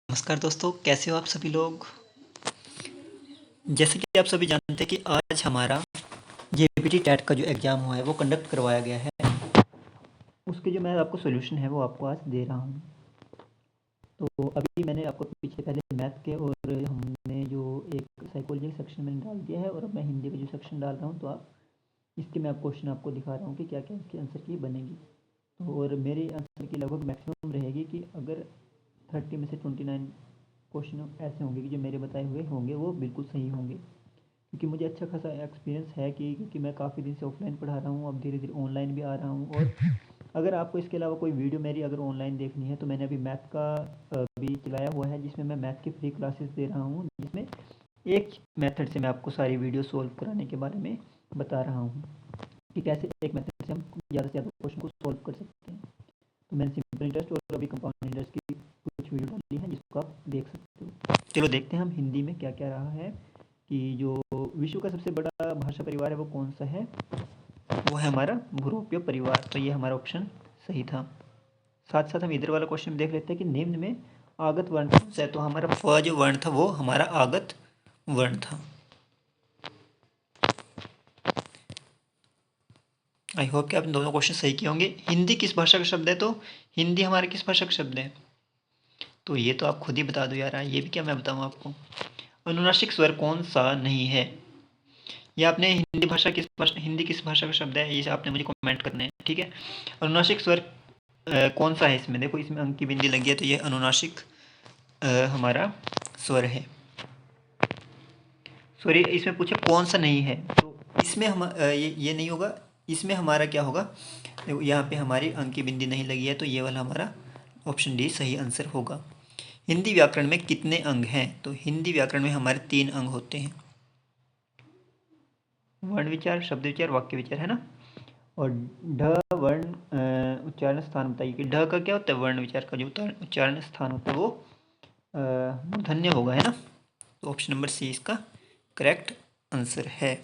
नमस्कार दोस्तों, कैसे हो आप सभी लोग। जैसे कि आप सभी जानते हैं कि आज हमारा जेपीटी टेट का जो एग्ज़ाम हुआ है वो कंडक्ट करवाया गया है। उसके जो मैं आपको सॉल्यूशन है वो आपको आज दे रहा हूँ। तो अभी मैंने आपको पीछे पहले मैथ के और हमने जो एक साइकोलॉजी सेक्शन मैंने डाल दिया है और अब मैं हिंदी का जो सेक्शन डाल रहा हूँ। तो आप इसके मैं क्वेश्चन आपको दिखा रहा हूँ कि क्या क्या इसके आंसर की बनेगी। तो और मेरे आंसर की लगभग मैक्सिमम रहेगी कि अगर 30 में से 29 क्वेश्चन ऐसे होंगे कि जो मेरे बताए हुए होंगे वो बिल्कुल सही होंगे, क्योंकि मुझे अच्छा खासा एक्सपीरियंस है कि क्योंकि मैं काफ़ी दिन से ऑफलाइन पढ़ा रहा हूँ, अब धीरे धीरे ऑनलाइन भी आ रहा हूँ। और अगर आपको इसके अलावा कोई वीडियो मेरी अगर ऑनलाइन देखनी है तो मैंने अभी मैथ का भी चलाया हुआ है, जिसमें मैं मैथ की फ्री क्लासेस दे रहा हूँ, जिसमें एक मेथड से मैं आपको सारी वीडियो सोल्व कराने के बारे में बता रहा हूँ कि कैसे एक मेथड से हम ज़्यादा से ज़्यादा क्वेश्चन को सोल्व कर सकते हैं। तो मैंने सिंपल इंटरेस्ट और अभी कंपाउंड इंटरेस्ट की कुछ वीडियो डाली है जिसको आप देख सकते हो। चलो देखते हैं हम हिंदी में क्या क्या रहा है कि जो विश्व का सबसे बड़ा भाषा परिवार है वो कौन सा है। वो है हमारा भूरोपीय परिवार। तो ये हमारा ऑप्शन सही था। साथ साथ हम इधर वाला क्वेश्चन देख लेते हैं कि निम्न में आगत वर्ण कौन सा है। तो हमारा फ जो वर्ण था वो हमारा आगत वर्ण था। आई होप कि आपने दोनों क्वेश्चन सही किए होंगे। हिंदी किस भाषा का शब्द है। तो हिंदी हमारे किस भाषा का शब्द है। तो ये तो आप खुद ही बता दो यार, ये भी क्या मैं बताऊँ आपको। अनुनासिक स्वर कौन सा नहीं है। ये आपने हिंदी किस भाषा का शब्द है, ये आपने मुझे कमेंट करना है, ठीक है। अनुनासिक स्वर कौन सा है इसमें। देखो इसमें अंक की बिंदी लगी है, तो ये अनुनासिक हमारा स्वर है। सॉरी, इसमें पूछे कौन सा नहीं है, तो इसमें हम ये नहीं होगा। इसमें हमारा क्या होगा, देखो यहाँ पे हमारी अंक की बिंदी नहीं लगी है, तो ये वाला हमारा ऑप्शन डी सही आंसर होगा। हिंदी व्याकरण में कितने अंग हैं। तो हिंदी व्याकरण में हमारे 3 अंग होते हैं। वर्ण विचार, शब्द विचार, वाक्य विचार, है ना। और ढ वर्ण उच्चारण स्थान बताइए कि ढ का क्या होता है। वर्ण विचार का जो उच्चारण स्थान होता है वो मूर्धन्य होगा, है ना। तो ऑप्शन नंबर सी इसका करेक्ट आंसर है।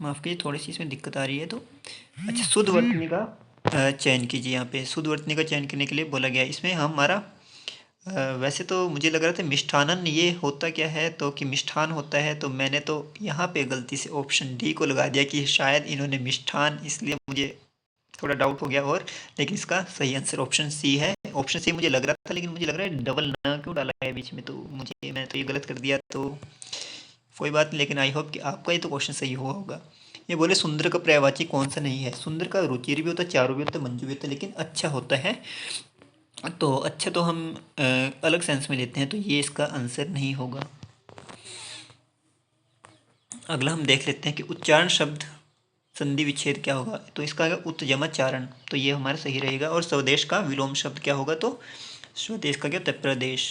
माफ़ कीजिए, थोड़ी सी इसमें दिक्कत आ रही है। तो अच्छा, शुद्ध वर्तनी का चयन कीजिए। यहाँ पे शुद्ध वर्तनी का चयन करने के लिए बोला गया है। इसमें हमारा वैसे तो मुझे लग रहा था मिष्ठानन ये होता क्या है, तो कि मिष्ठान होता है, तो मैंने तो यहाँ पे गलती से ऑप्शन डी को लगा दिया कि शायद इन्होंने मिष्ठान, इसलिए मुझे थोड़ा डाउट हो गया। और लेकिन इसका सही आंसर ऑप्शन सी है। ऑप्शन सी मुझे लग रहा था, लेकिन मुझे लग रहा है डबल ना क्यों डाला है बीच में, तो मैं तो ये गलत कर दिया। तो कोई बात नहीं, लेकिन आई होप कि आपका ही तो क्वेश्चन सही हुआ होगा। ये बोले सुंदर का पर्यायवाची कौन सा नहीं है। सुंदर का रुचिर भी होता है, चारू भी होता है, मंजू भी होता है, लेकिन अच्छा होता है। तो अच्छा तो हम अलग सेंस में लेते हैं, तो ये इसका आंसर नहीं होगा। अगला हम देख लेते हैं कि उच्चारण शब्द संधि विच्छेद क्या होगा। तो इसका है उत्तजमाचारण, तो ये हमारा सही रहेगा। और स्वदेश का विलोम शब्द क्या होगा। तो स्वदेश का क्या होता है, प्रदेश।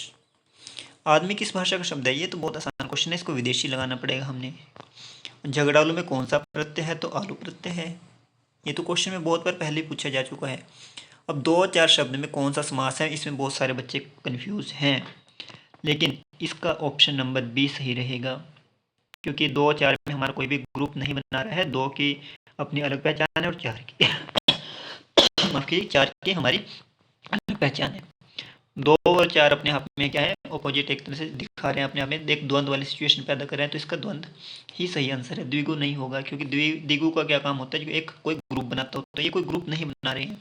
आदमी किस भाषा का शब्द है। ये तो बहुत आसान क्वेश्चन है, इसको विदेशी लगाना पड़ेगा हमने। झगड़ालू में कौन सा प्रत्यय है। तो आलू प्रत्यय है। ये तो क्वेश्चन में बहुत बार पहले पूछा जा चुका है। अब 2-4 शब्द में कौन सा समास है, इसमें बहुत सारे बच्चे कंफ्यूज हैं, लेकिन इसका ऑप्शन नंबर बी सही रहेगा, क्योंकि 2-4 में हमारा कोई भी ग्रुप नहीं बना रहा है। 2 की अपनी अलग पहचान है और 4 की माफ कीजिए, 4 की हमारी अलग पहचान है। 2 और 4 अपने आप में क्या है, ऑपोजिट एक तरह से दिखा रहे हैं अपने आप में। एक द्वंद्व वाली सिचुएशन पैदा कर रहे हैं, तो इसका द्वंद्व ही सही आंसर है, द्विगु नहीं होगा। क्योंकि द्विगु का क्या काम होता है, जो एक कोई ग्रुप बनाता हो, तो ये कोई ग्रुप नहीं बना रहे हैं।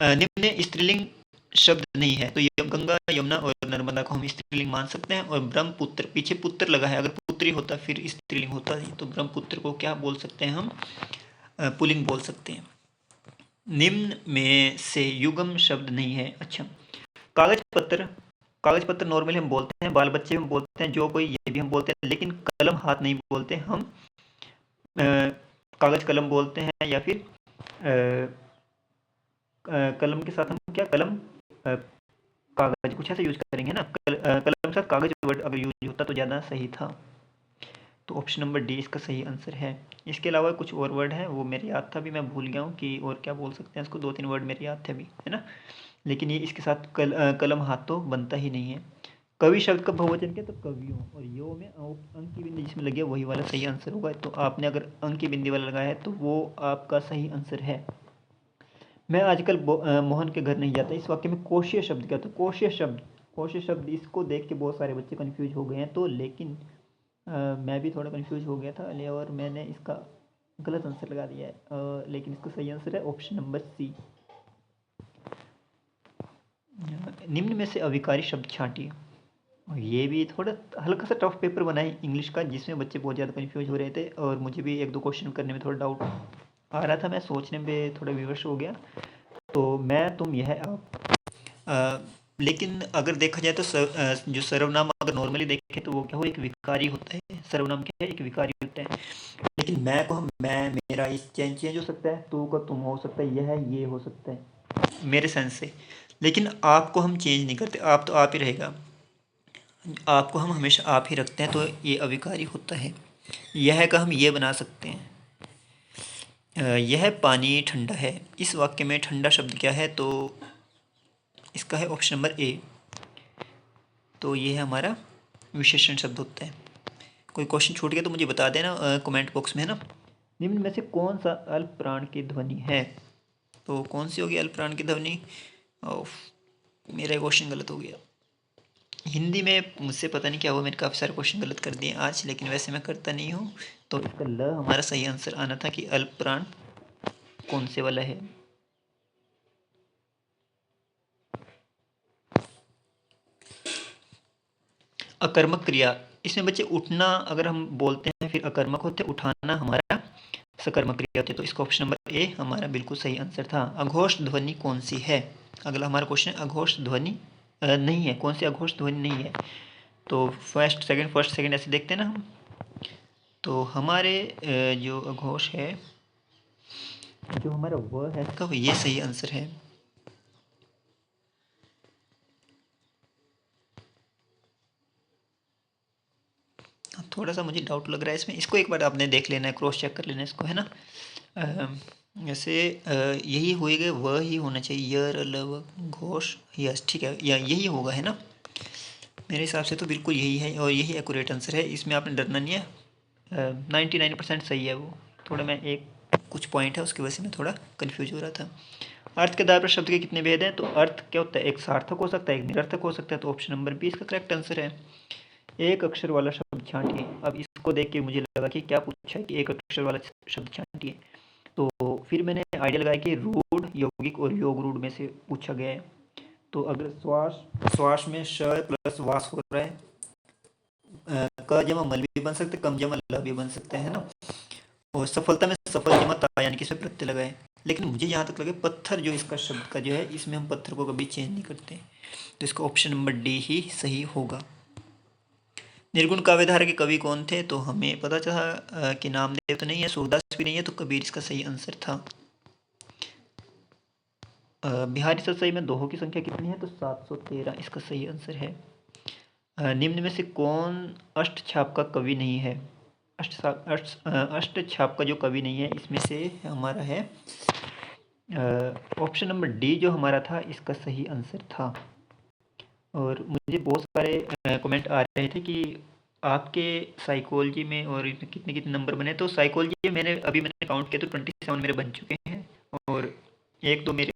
निम्न स्त्रीलिंग शब्द नहीं है। तो ये गंगा, यमुना और नर्मदा को हम स्त्रीलिंग मान सकते हैं। और ब्रह्मपुत्र, पीछे पुत्र लगा है, अगर पुत्री होता फिर स्त्रीलिंग होता ही। तो ब्रह्मपुत्र को क्या बोल सकते हैं हम, पुल्लिंग बोल सकते हैं। निम्न में से युगम शब्द नहीं है। अच्छा, कागज पत्र, कागज पत्र नॉर्मली हम बोलते हैं, बाल बच्चे हम बोलते हैं, जो कोई ये भी हम बोलते हैं, लेकिन कलम हाथ नहीं बोलते हम। कागज कलम बोलते हैं, या फिर कलम के साथ हम क्या, कलम कागज कुछ ऐसे यूज करेंगे ना। कलम के साथ कागज वर्ड अगर यूज होता तो ज़्यादा सही था। तो ऑप्शन नंबर डी इसका सही आंसर है। इसके अलावा कुछ और वर्ड है, वो मेरे याद था, भी मैं भूल गया हूँ कि और क्या बोल सकते हैं इसको। 2-3 वर्ड मेरे याद थे अभी, है ना। लेकिन ये इसके साथ कलम हाथ तो बनता ही नहीं है। कवि शब्द का बहुवचन क्या, तो कवियों। और यो में अंक की बिंदी जिसमें लगी है वही वाला सही आंसर होगा। तो आपने अगर अंक की बिंदी वाला लगाया है तो वो आपका सही आंसर है। मैं आजकल मोहन के घर नहीं जाता, इस वाक्य में कोशीय शब्द क्या होता है? कोशीय शब्द इसको देख के बहुत सारे बच्चे कंफ्यूज हो गए हैं, तो लेकिन मैं भी थोड़ा कंफ्यूज हो गया था और मैंने इसका गलत आंसर लगा दिया है। लेकिन इसका सही आंसर है ऑप्शन नंबर सी। निम्न में से अविकारी शब्द छांटिए। और ये भी थोड़ा हल्का सा टफ पेपर बना है इंग्लिश का, जिसमें बच्चे बहुत ज़्यादा कंफ्यूज हो रहे थे और मुझे भी एक दो क्वेश्चन करने में थोड़ा डाउट आ रहा था, मैं सोचने में थोड़ा विवश हो गया। तो मैं तुम यह आप लेकिन अगर देखा जाए तो जो सर्वनाम अगर नॉर्मली देखें तो वो क्या हो, एक विकारी होता है। सर्वनाम क्या है, एक विकारी होता है। लेकिन मैं को हम मैं मेरा इस चेंज हो सकता है, तू का तुम हो सकता है, यह ये हो सकता है मेरे सेंस से। लेकिन आपको हम चेंज नहीं करते, आप तो आप ही रहेगा। आपको हम हमेशा आप ही रखते हैं, तो ये अविकारी होता है। यह का हम ये बना सकते हैं, यह पानी ठंडा है। इस वाक्य में ठंडा शब्द क्या है, तो इसका है ऑप्शन नंबर ए। तो ये है हमारा विशेषण शब्द होता है। कोई क्वेश्चन छूट गया तो मुझे बता देना कमेंट बॉक्स में, है ना। निम्न में से कौन सा अल्प प्राण की ध्वनि है? तो कौन सी होगी अल्प प्राण की ध्वनि? मेरा क्वेश्चन गलत हो गया। हिंदी में मुझसे पता नहीं क्या हुआ, मैंने काफ़ी सारे क्वेश्चन गलत कर दिए आज, लेकिन वैसे मैं करता नहीं हूँ। तो इसका ल हमारा सही आंसर आना था कि अल्प प्राण कौन से वाला है। अकर्मक क्रिया, इसमें बच्चे उठना अगर हम बोलते हैं फिर अकर्मक होते, उठाना हमारा सकर्मक क्रिया होती है। तो इसका ऑप्शन नंबर ए हमारा बिल्कुल सही आंसर था। अघोष ध्वनि कौन सी है? अगला हमारा क्वेश्चन है अघोष ध्वनि नहीं है, कौन सी अघोष ध्वनि नहीं है? तो फर्स्ट सेकंड ऐसे देखते हैं ना हम। तो हमारे जो अघोष है, जो हमारा व है, इसका ये सही आंसर है। थोड़ा सा मुझे डाउट लग रहा है इसमें, इसको एक बार आपने देख लेना है, क्रॉस चेक कर लेना है इसको, है ना। जैसे यही होएगा, वह ही होना चाहिए, यर लव घोष, यस ठीक है, या यही होगा, है ना। मेरे हिसाब से तो बिल्कुल यही है और यही एक्यूरेट आंसर है, इसमें आपने डरना नहीं है। 99% सही है वो। थोड़ा मैं एक कुछ पॉइंट है उसकी वजह से मैं थोड़ा कन्फ्यूज हो रहा था। अर्थ के आधार पर शब्द के कितने भेद हैं? तो अर्थ क्या होता है, एक सार्थक हो सकता है, एक निरर्थक हो सकता है। तो ऑप्शन नंबर बी इसका करेक्ट आंसर है। एक अक्षर वाला शब्द छांटिए। अब इसको देख के मुझे लगा कि क्या पूछा है कि एक अक्षर वाला शब्द छांटिए, तो फिर मैंने आइडिया लगाया कि रूढ़, यौगिक और योग रूढ़ में से पूछा गया है। तो अगर श्वास में श प्लस वास हो रहा है, क जमा मल भी बन सकते, कम जमा ल भी बन सकते हैं ना। और सफलता में सफल जमा ता, यानी कि इसमें प्रत्यय लगाए। लेकिन मुझे यहाँ तक लगे पत्थर जो इसका शब्द का जो है, इसमें हम पत्थर को कभी चेंज नहीं करते, तो इसका ऑप्शन नंबर डी ही सही होगा। निर्गुण काव्यधारा के कवि कौन थे? तो हमें पता चला कि नामदेव तो नहीं है, सूरदास भी नहीं है, तो कबीर इसका सही आंसर था। बिहारी सरसई में दोहों की संख्या कितनी है? तो 713 इसका सही आंसर है। निम्न में से कौन अष्ट छाप का कवि नहीं है? अष्ट छाप का जो कवि नहीं है, इसमें से हमारा है ऑप्शन नंबर डी, जो हमारा था इसका सही आंसर था। और मुझे बहुत सारे कमेंट आ रहे थे कि आपके साइकोलॉजी में और इसमें कितने कितने नंबर बने। तो साइकोलॉजी में मैंने काउंट किया तो 27 मेरे बन चुके हैं, और एक दो मेरे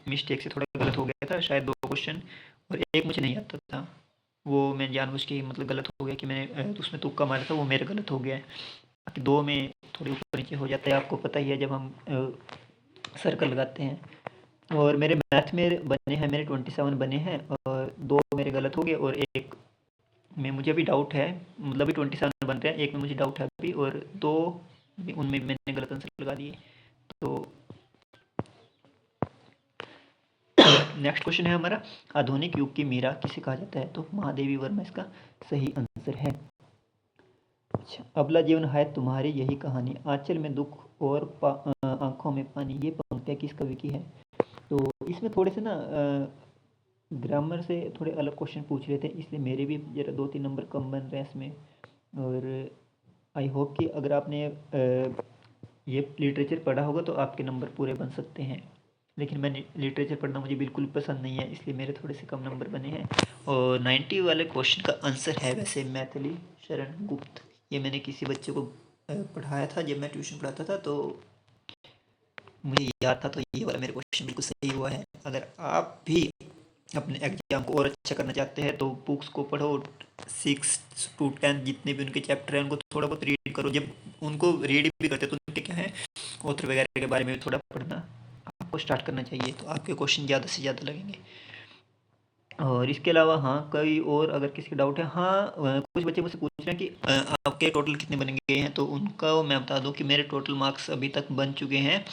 मिस्टेक से थोड़ा गलत हो गया था, शायद 2 क्वेश्चन, और एक मुझे नहीं आता था, वो मैं जानबूझ के मतलब गलत हो गया कि मैंने उसमें तुक्का मारा था, वो मेरा गलत हो गया है। बाकी 2 में थोड़ी ऊपर नीचे हो जाता है, आपको पता ही है जब हम सर्कल लगाते हैं। और मेरे मैथ में बने हैं, मेरे 27 बने हैं, और 2 मेरे गलत हो गए, और एक में मुझे अभी डाउट है, मतलब अभी 27 बन रहे हैं, एक में मुझे डाउट है अभी, और 2 उनमें मैंने गलत आंसर लगा दिए। तो नेक्स्ट क्वेश्चन है हमारा, आधुनिक युग की मीरा किसे कहा जाता है? तो महादेवी वर्मा इसका सही आंसर है। अच्छा, अबला जीवन है तुम्हारी यही कहानी, आंचल में दुख और आंखों में पानी, ये पंक्तियाँ किस कवि की है? तो इसमें थोड़े से ना ग्रामर से थोड़े अलग क्वेश्चन पूछ रहे थे, इसलिए मेरे भी जरा 2-3 नंबर कम बन रहे हैं इसमें। और आई होप कि अगर आपने ये लिटरेचर पढ़ा होगा तो आपके नंबर पूरे बन सकते हैं। लेकिन मैंने लिटरेचर पढ़ना मुझे बिल्कुल पसंद नहीं है, इसलिए मेरे थोड़े से कम नंबर बने हैं। और 90 वाले क्वेश्चन का आंसर है वैसे मैथिली शरण गुप्त। ये मैंने किसी बच्चे को पढ़ाया था जब मैं ट्यूशन पढ़ाता था, तो मुझे याद था, तो ये वाला मेरे क्वेश्चन बिल्कुल सही हुआ है। अगर आप भी अपने एग्जाम को और अच्छा करना चाहते हैं तो बुक्स को पढ़ो, 6 to 10 जितने भी उनके चैप्टर हैं उनको थोड़ा बहुत रीड करो। जब उनको रीड भी करते तो उनके क्या है, ऑथर वगैरह के बारे में भी थोड़ा पढ़ना आपको स्टार्ट करना चाहिए, तो आपके क्वेश्चन ज़्यादा से ज़्यादा लगेंगे। और इसके अलावा हाँ, कोई और अगर किसी का डाउट है, हाँ कुछ बच्चे मुझसे पूछ रहे हैं कि आपके टोटल कितने बन गए हैं, तो उनका मैं बता दूं कि मेरे टोटल मार्क्स अभी तक बन चुके हैं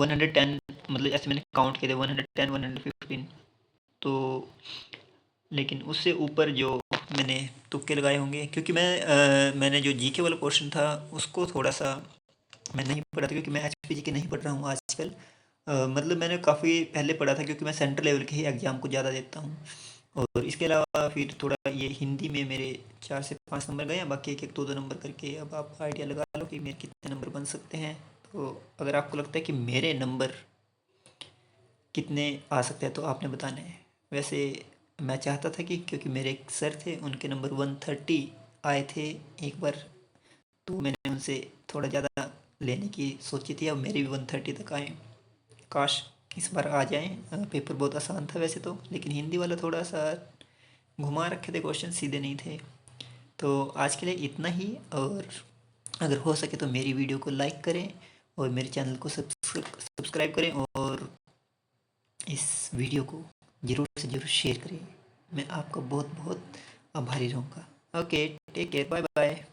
110, मतलब ऐसे मैंने काउंट किए थे 110 115। तो लेकिन उससे ऊपर जो मैंने तुक्के लगाए होंगे, क्योंकि मैंने जो जीके वाला पोर्शन था उसको थोड़ा सा मैं नहीं पढ़ा था, क्योंकि मैं एचपीजी के नहीं पढ़ रहा हूँ आजकल। मतलब मैंने काफ़ी पहले पढ़ा था, क्योंकि मैं सेंट्रल लेवल के ही एग्ज़ाम को ज़्यादा देता हूँ। और इसके अलावा फिर थोड़ा ये हिंदी में मेरे 4 से 5 नंबर गए हैं, बाकी एक एक 2-2 नंबर करके। अब आप आइडिया लगा लो कि मेरे कितने नंबर बन सकते हैं। तो अगर आपको लगता है कि मेरे नंबर कितने आ सकते हैं तो आपने बताना है। वैसे मैं चाहता था कि, क्योंकि मेरे एक सर थे उनके नंबर 130 आए थे एक बार, तो मैंने उनसे थोड़ा ज़्यादा लेने की सोची थी। अब मेरे भी 130 तक आए, काश इस बार आ जाएं। पेपर बहुत आसान था वैसे तो, लेकिन हिंदी वाला थोड़ा सा घुमा रखे थे, क्वेश्चन सीधे नहीं थे। तो आज के लिए इतना ही। और अगर हो सके तो मेरी वीडियो को लाइक करें और मेरे चैनल को सब्सक्राइब करें, और इस वीडियो को ज़रूर से ज़रूर शेयर करें। मैं आपका बहुत बहुत आभारी रहूँगा। Okay, take care, bye bye.